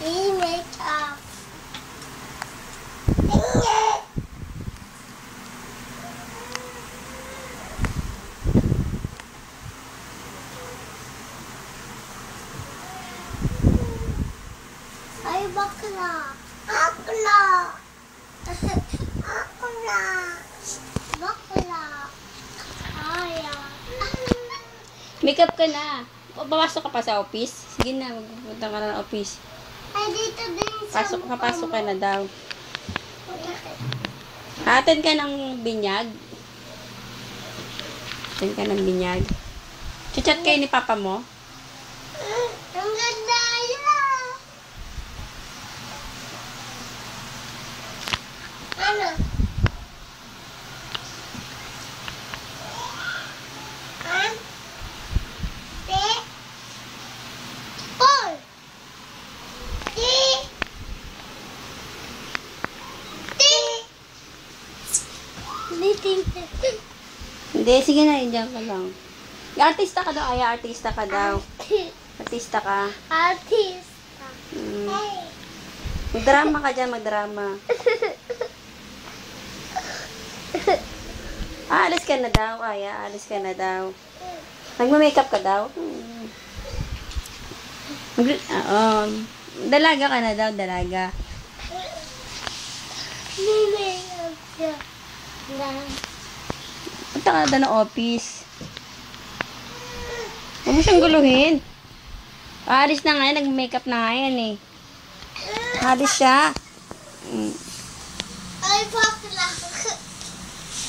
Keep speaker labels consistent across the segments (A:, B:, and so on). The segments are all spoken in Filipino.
A: I-makeup. Ay, bakla. Bakla. Bakla. Bakla. Ay,
B: Makeup ka na. O, papasok ka pa sa office? Sige na, magpupunta ka na ng office.
A: ay, dito din sa
B: Papasok ka na daw. Hatin ka ng binyag. Hatin ka ng binyag. Chat kayo ni papa mo?
A: Ang ganda yan. Ano?
B: Hindi, sige na, dyan ka lang. Artista ka daw, Aya, artista ka daw. Artista ka.
A: Artista.
B: Magdrama ka dyan, magdrama. Alis ka na daw, Aya, alis ka na daw. Nagma-makeup ka daw? Dalaga ka na daw, dalaga.
A: May-makeup siya.
B: Punta ka na daw ng office. Huwag mo siyang guluhin. Alis na nga yan, nag-makeup na nga yan eh. Alis siya.
A: Ay, bakla.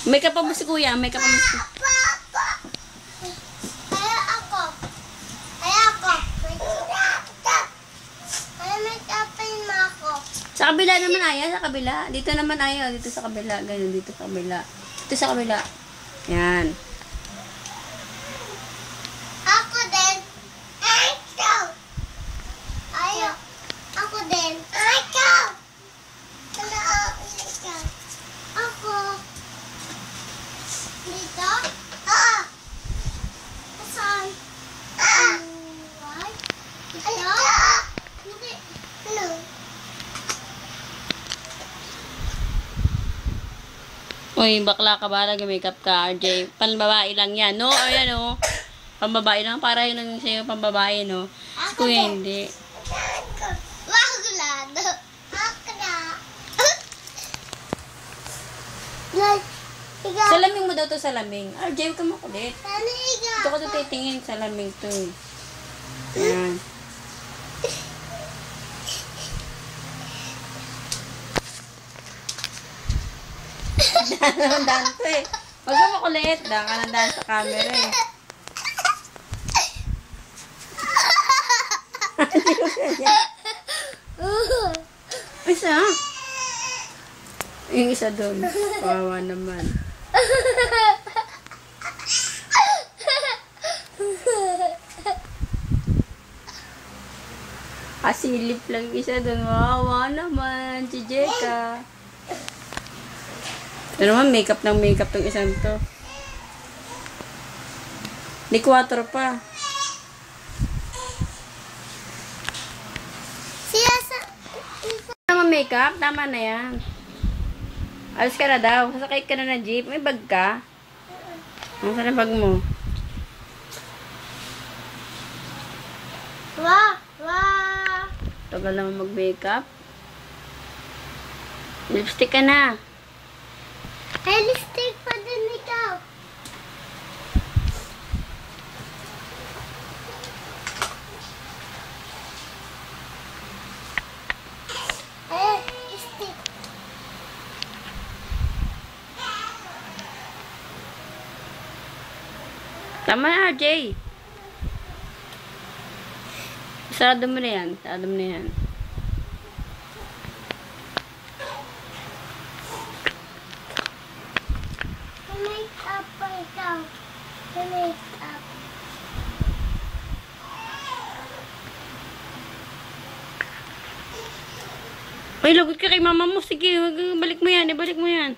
B: Makeup pa mo si kuya, makeup pa mo si kuya.
A: Papa. Kaya ako. Kaya ako. Kaya make-upin mo ako.
B: Sa kabila naman, Aya, sa kabila. Dito naman, Aya, dito sa kabila. Ganyan, dito sa kabila. Dito sa kabila. Yan.
A: Ako din. Ako. Ayaw. Ako din. Ako. Ako. Dito? Oo. Saan? What? Ito? Hindi. Ano?
B: Uy, bakla ka ba? Nag-makeup ka, RJ. Panbabae lang yan, no? O yan, no? Pambabae lang. Para yun lang sa'yo, pambabae, no? Si kuya, hindi.
A: Baglado. Bakla.
B: Salaming mo daw to, salaming. RJ, huwag ka makulit.
A: Taniga.
B: Ito ko to titingin, salaming to. Yan. Dahan to eh. Huwag ka makulit. Dahan ka ng dahan sa camera eh. Isa. Yung isa doon. Kawawa naman. Asilip lang isa doon. Kawawa naman. Si Jeka. Ito naman, makeup ng makeup tong isang to. Di 4 pa. Tama makeup? Tama na yan. Alis ka na daw. Sasakay ka na ng jeep. May bag ka? Ang saan ang bag mo?
A: Wah! Wah!
B: Tagal naman mag-makeup. Lipstick ka na.
A: Ay, lipstick pa din ikaw. Ay, lipstick.
B: Tama na, RJ. Sarado mo na yan. Sarado mo na yan.
A: Make-up pa ikaw. Make-up.
B: Ay, lagot ka kay mama mo. Sige, balik mo yan. Ibalik mo yan.